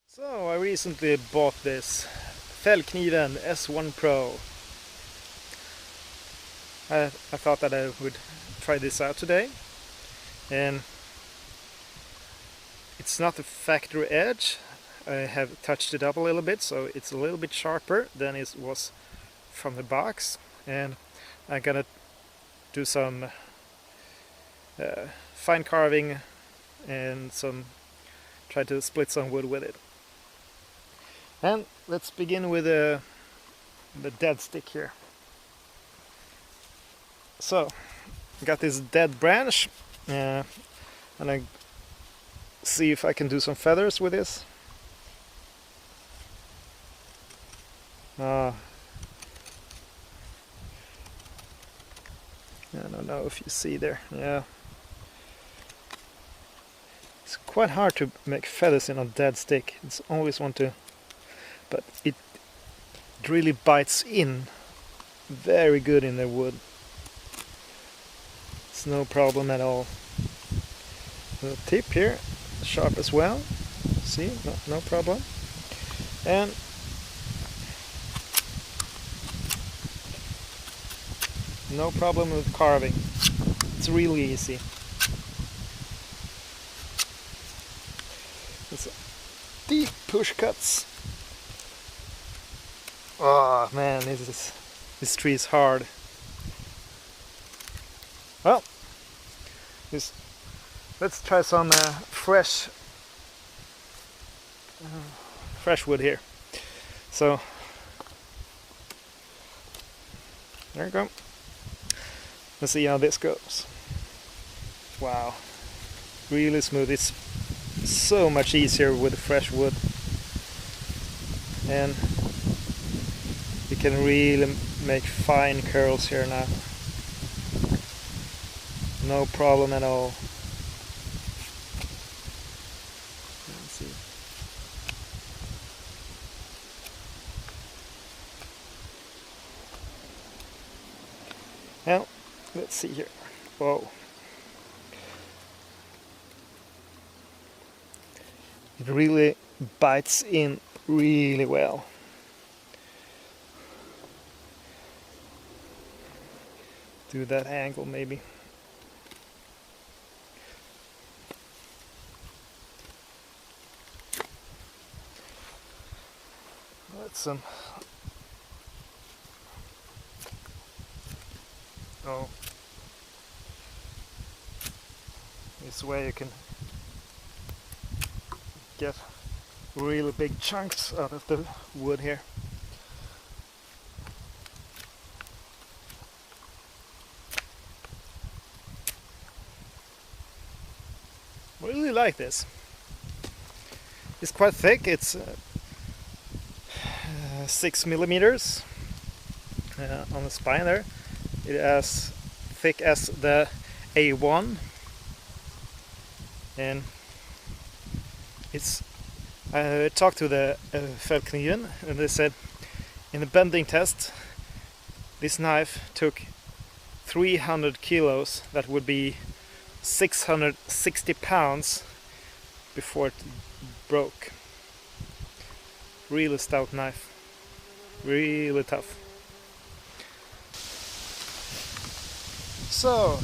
So I recently bought this Fällkniven S1 Pro. I thought that I would try this out today, and it's not a factory edge. I have touched it up a little bit, so it's a little bit sharper than it was from the box, and I'm gonna do some fine carving and try to split some wood with it. And let's begin with the dead stick here. So I got this dead branch, and I see if I can do some feathers with this. I don't know if you see there. Yeah, it's quite hard to make feathers in a dead stick. It's always want to, but it really bites in very good in the wood. It's no problem at all. The tip here, sharp as well. See, no problem. And no problem with carving. It's really easy. It's deep push cuts. Oh man, this tree is hard. Well, let's try some fresh wood here. So there you go. Let's see how this goes. Wow, really smooth. It's so much easier with fresh wood, and you can really make fine curls here now. No problem at all. Let's see. Now, let's see here. Whoa. It really bites in really well. Do that angle maybe. Let's oh, this way you can get really big chunks out of the wood here. I really like this. It's quite thick. It's 6 millimeters on the spine there. It is as thick as the A1, and it's. I talked to the Fällkniven, and they said in the bending test this knife took 300 kilos. That would be 660 pounds before it broke. Really stout knife, really tough. So,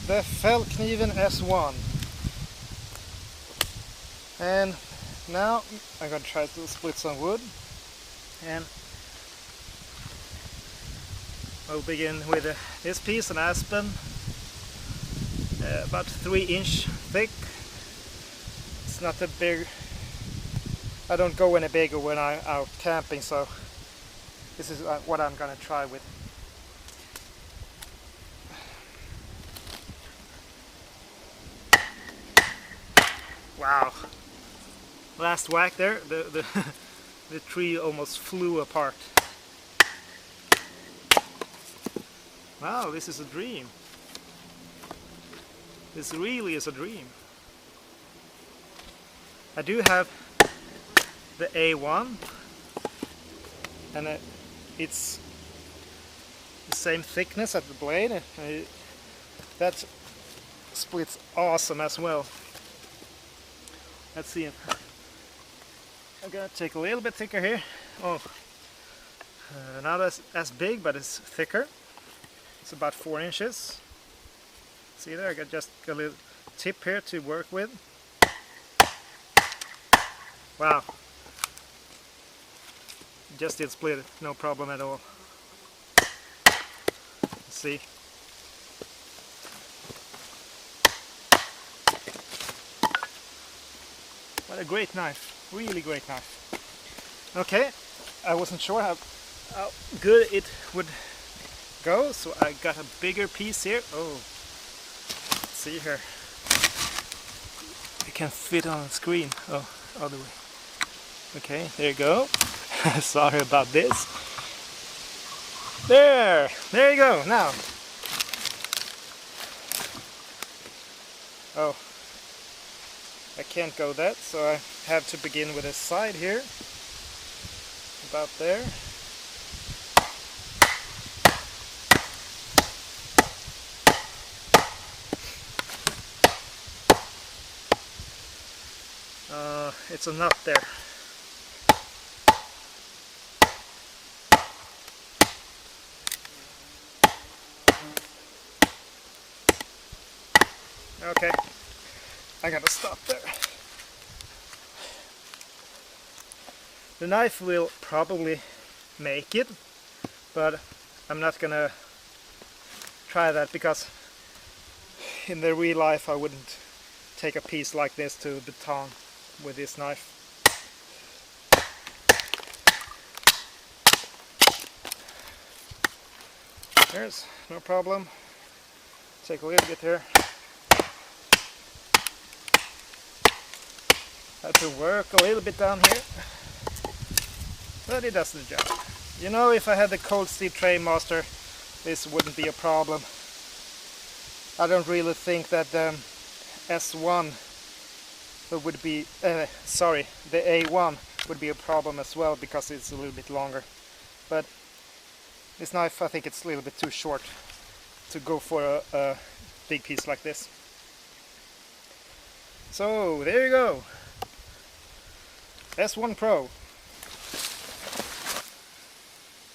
the Fällkniven S1, and now I'm gonna try to split some wood, and I'll begin with this piece, an aspen, about 3-inch thick. It's not that big. I don't go any bigger when I'm out camping, so this is what I'm gonna try with. Wow! Last whack there, the tree almost flew apart. Wow, this is a dream. This really is a dream. I do have the A1, and it's the same thickness at the blade. That's splits awesome as well. Let's see. I'm gonna take a little bit thicker here. Oh, not as big, but it's thicker. It's about 4 inches. See there, I got just a little tip here to work with. Wow. Just did split it, no problem at all. Let's see. What a great knife, really great knife. Okay, I wasn't sure how good it would go, so I got a bigger piece here. Oh, let's see here. It can fit on the screen. Oh, other way. Okay, there you go. Sorry about this. There you go. Now. Oh, I can't go that, so I have to begin with a side here. About there. It's a nut there. Okay, I gotta stop there. The knife will probably make it, but I'm not gonna try that because in the real life I wouldn't take a piece like this to baton with this knife. There's no problem. Take a little bit here. Have to work a little bit down here, but it does the job. You know, if I had the Cold Steel Trainmaster, this wouldn't be a problem. I don't really think that the S1 would be, sorry, the A1 would be a problem as well because it's a little bit longer. But this knife, I think it's a little bit too short to go for a big piece like this. So there you go. S1 Pro.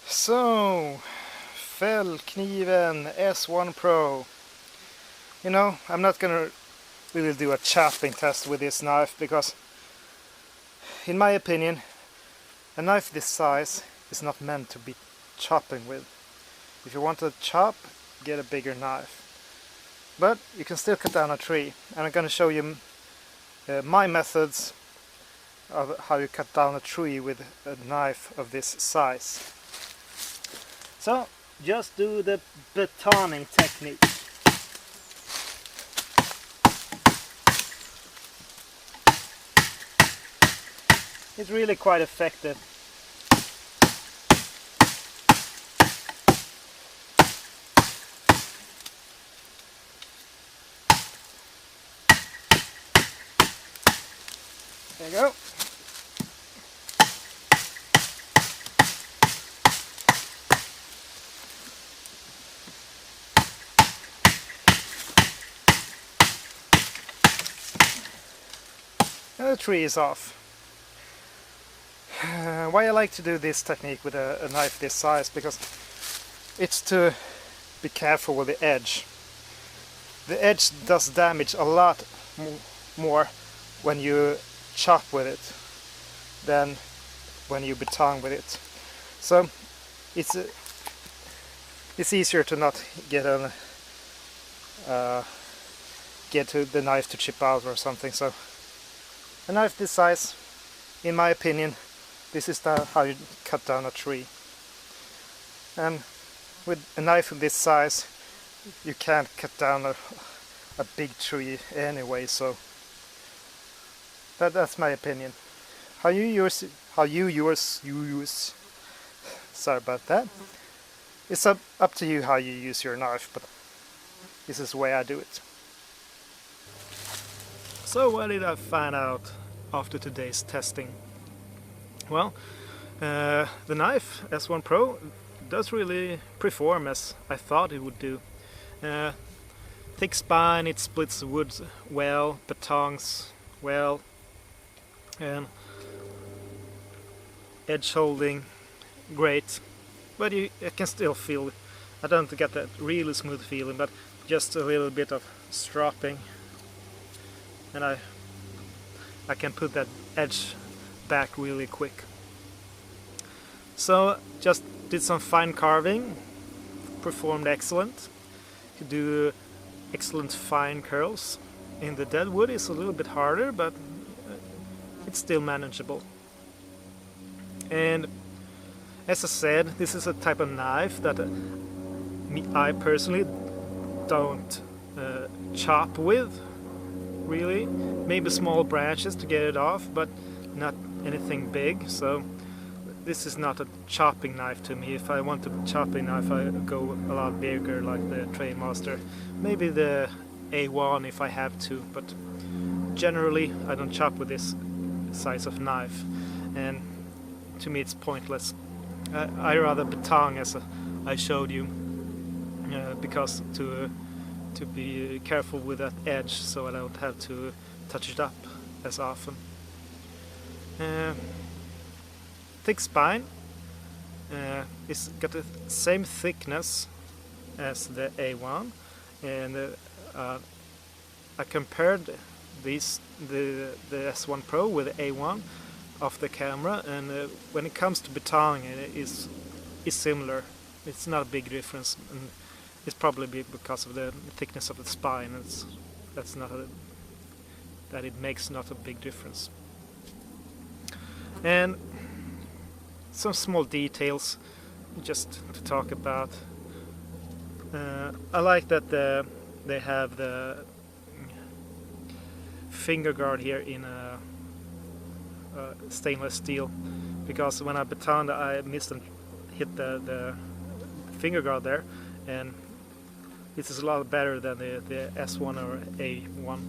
So, Fällkniven S1 Pro. You know, I'm not gonna really do a chopping test with this knife because, in my opinion, a knife this size is not meant to be chopping with. If you want to chop, get a bigger knife. But you can still cut down a tree, and I'm gonna show you my methods of how you cut down a tree with a knife of this size. So just do the batoning technique. It's really quite effective. There you go. And the tree is off. Why I like to do this technique with a knife this size, because it's to be careful with the edge. The edge does damage a lot more when you chop with it than when you baton with it. So it's easier to not get to the knife to chip out or something. So a knife this size, in my opinion, this is how you cut down a tree. And with a knife of this size, you can't cut down a big tree anyway. So that's my opinion. How you use, sorry about that. It's up to you how you use your knife, but this is the way I do it. So what did I find out after today's testing? Well, the knife S1 Pro does really perform as I thought it would do. thick spine, it splits the wood well, batongs well, and edge holding great, but I can still feel, I don't get that really smooth feeling, but just a little bit of stropping, and I can put that edge back really quick. So just did some fine carving, performed excellent. Could do excellent fine curls. In the dead wood it's a little bit harder, but it's still manageable. And as I said, this is a type of knife that I personally don't chop with, really. Maybe small branches to get it off, but not anything big. So this is not a chopping knife to me. If I want a chopping knife, I go a lot bigger, like the Trademaster. Maybe the A1 if I have to, but generally I don't chop with this size of knife, and to me it's pointless. I rather batong, as I showed you, because to be careful with that edge, so I don't have to touch it up as often. Thick spine. It's got the same thickness as the A1, and I compared the S1 Pro with the A1 off the camera, and when it comes to batong, it is similar. It's not a big difference, and it's probably because of the thickness of the spine. That it makes not a big difference. And some small details just to talk about. I like that they have the finger guard here in a stainless steel, because when I batoned I missed and hit the finger guard there, and this is a lot better than the S1 or A1,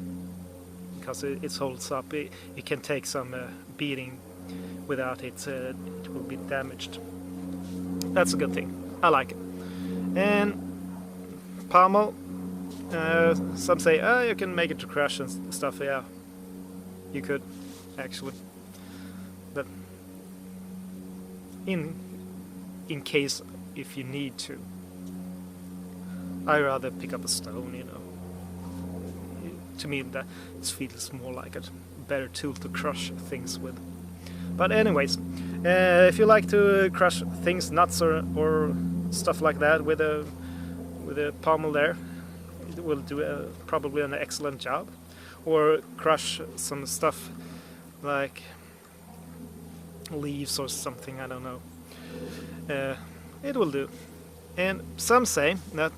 because it holds up. It can take some beating without it will be damaged. That's a good thing. I like it. And pommel, some say, oh, you can make it to crush and stuff. Yeah, you could actually, but in case if you need to, I rather pick up a stone, you know. To me that feels more like a better tool to crush things with. But anyways, if you like to crush things, nuts or stuff like that with a pommel there, it will do probably an excellent job. Or crush some stuff like leaves or something, I don't know. It will do. And some say that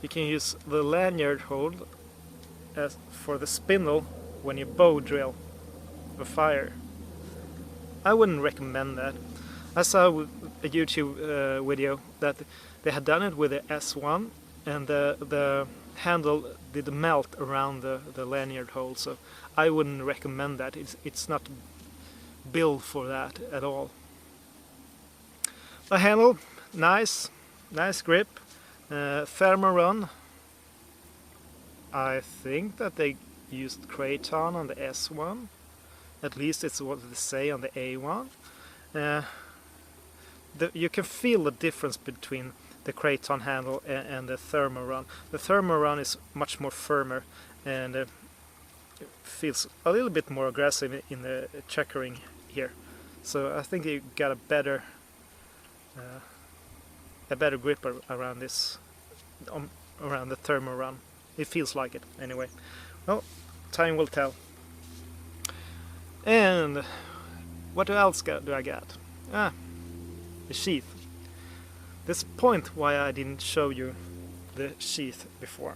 you can use the lanyard hold as for the spindle when you bow drill a fire. I wouldn't recommend that. I saw a YouTube video that they had done it with the S1, and the handle did melt around the lanyard hole, so I wouldn't recommend that. It's not built for that at all. The handle, nice grip. Thermorun, I think that they used Kraton on the S1. At least it's what they say on the A1. You can feel the difference between the Kraton handle and the Thermorun. The Thermorun is much more firmer, and it feels a little bit more aggressive in the checkering here. So I think you got a better grip around this, around the Thermorun. It feels like it anyway. Well, time will tell. And what else do I got? The sheath. This point why I didn't show you the sheath before.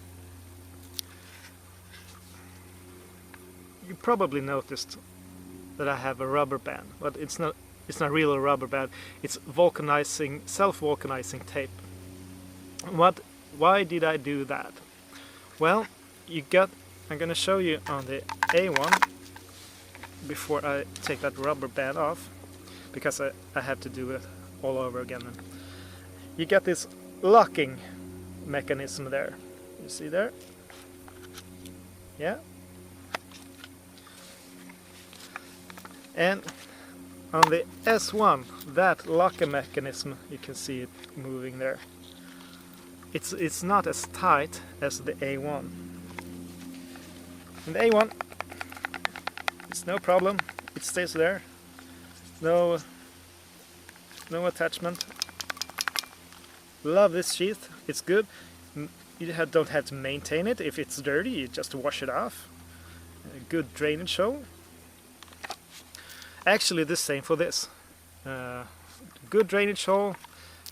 You probably noticed that I have a rubber band, but it's not really a rubber band. It's self-vulcanizing tape. Why did I do that? Well, I'm gonna show you on the A1 before I take that rubber band off, because I have to do it all over again. You got this locking mechanism there. You see there? Yeah. And on the S1, that locker mechanism, you can see it moving there. It's not as tight as the A1. And the A1, it's no problem. It stays there. No attachment. Love this sheath. It's good. You don't have to maintain it. If it's dirty, you just wash it off. A good drainage hole. Actually, the same for this. Good drainage hole.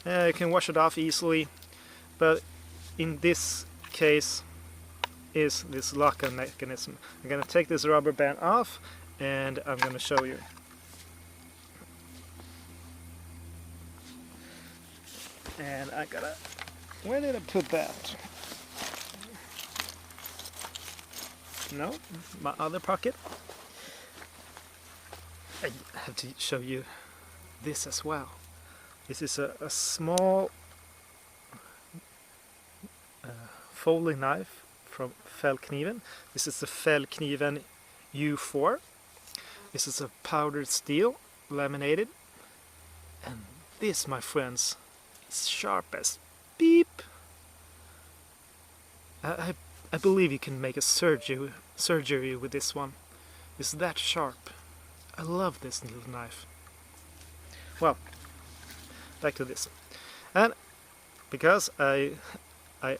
You can wash it off easily. But in this case is this locker mechanism. I'm going to take this rubber band off and I'm going to show you. And I gotta... Where did I put that? No, my other pocket. I have to show you this as well. This is a small folding knife from Fällkniven. This is the Fällkniven U4. This is a powdered steel, laminated. And this, my friends, is sharp as beep. I believe you can make a surgery with this one. It's that sharp. I love this little knife. Well, back to this. And because I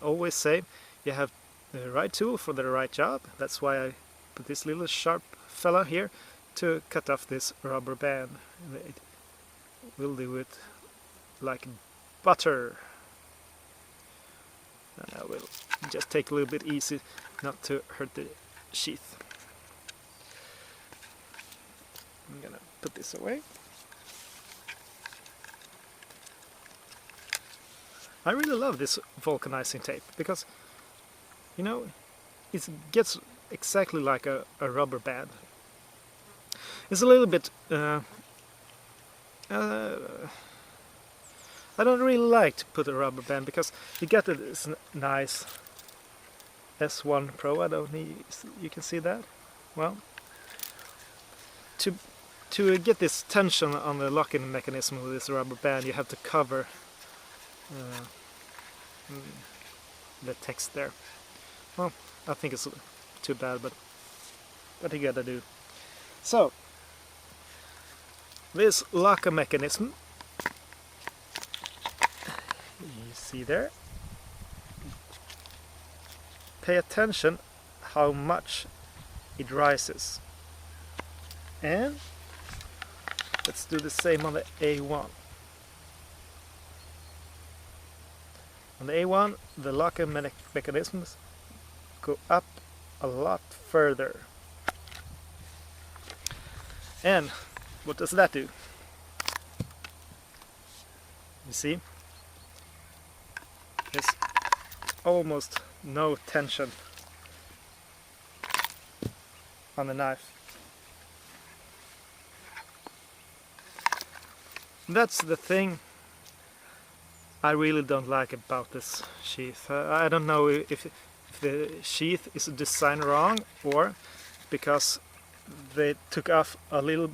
always say you have the right tool for the right job, that's why I put this little sharp fella here to cut off this rubber band. It will do it like butter. And I will just take a little bit easy not to hurt the sheath. I'm gonna put this away. I really love this vulcanizing tape because, you know, it gets exactly like a rubber band. It's a little bit I don't really like to put a rubber band because you get this nice S1 Pro. I don't need, you can see that. Well, to get this tension on the locking mechanism with this rubber band, you have to cover the text there. Well, I think it's too bad, but what you gotta do. So, this locker mechanism, you see there, pay attention how much it rises. And let's do the same on the A1. On the A1, the locker mechanisms go up a lot further. And what does that do? You see? There's almost no tension on the knife. That's the thing I really don't like about this sheath. I don't know if the sheath is designed wrong or because they took off a little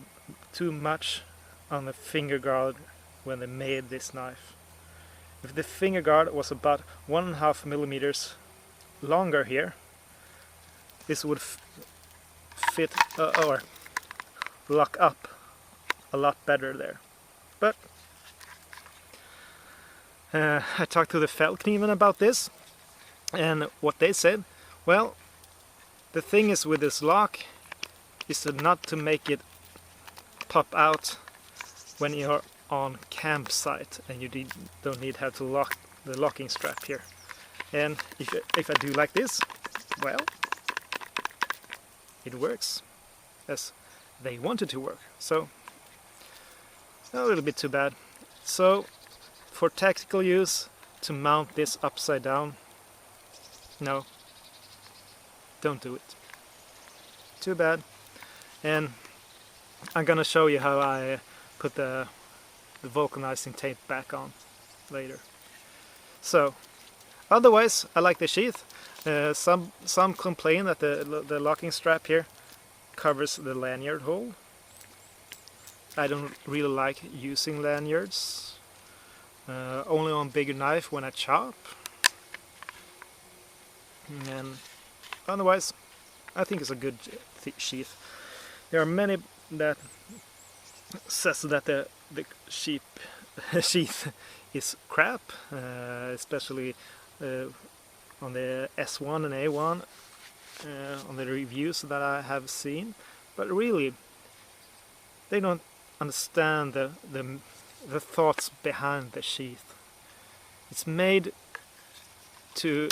too much on the finger guard when they made this knife. If the finger guard was about 1.5 millimeters longer here, this would fit or lock up a lot better there. But I talked to the Fällkniven about this, and what they said, well, the thing is with this lock is not to make it pop out when you're on campsite and you don't need have to lock the locking strap here. And if I do like this, well, it works as they want it to work. So a little bit too bad. So for tactical use, to mount this upside down, no, don't do it. Too bad. And I'm gonna show you how I put the vulcanizing tape back on later. So Otherwise, I like the sheath. Some complain that the locking strap here covers the lanyard hole. I don't really like using lanyards. Only on bigger knife when I chop. And otherwise, I think it's a good sheath. There are many that says that the sheath is crap, especially on the S1 and A1, on the reviews that I have seen. But really, they don't understand the thoughts behind the sheath. It's made to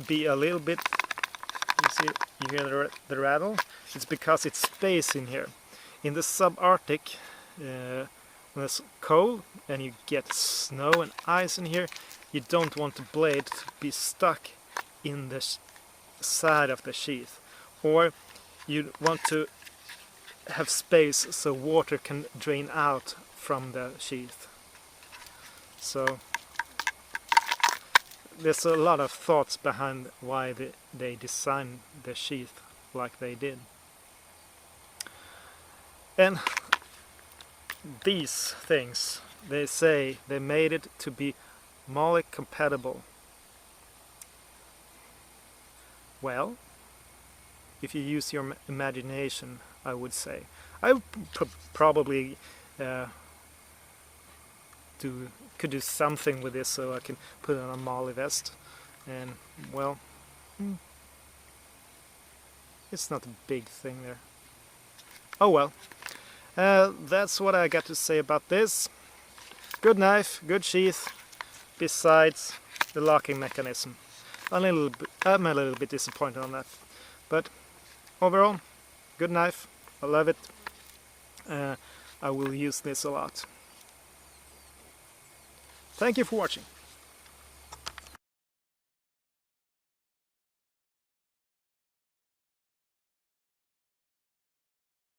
be a little bit, you hear the rattle? It's because it's space in here. In the subarctic, when it's cold and you get snow and ice in here, you don't want the blade to be stuck in the side of the sheath. Or you want to have space so water can drain out from the sheath. So there's a lot of thoughts behind why they designed the sheath like they did. And these things, they say they made it to be MOLLE compatible. Well, if you use your imagination, I would say. I would probably could do something with this so I can put it on a MOLLE vest, and well, it's not a big thing there. Oh well, that's what I got to say about this. Good knife, good sheath, besides the locking mechanism. I'm a little bit disappointed on that, but overall, good knife. I love it. I will use this a lot. Thank you for watching.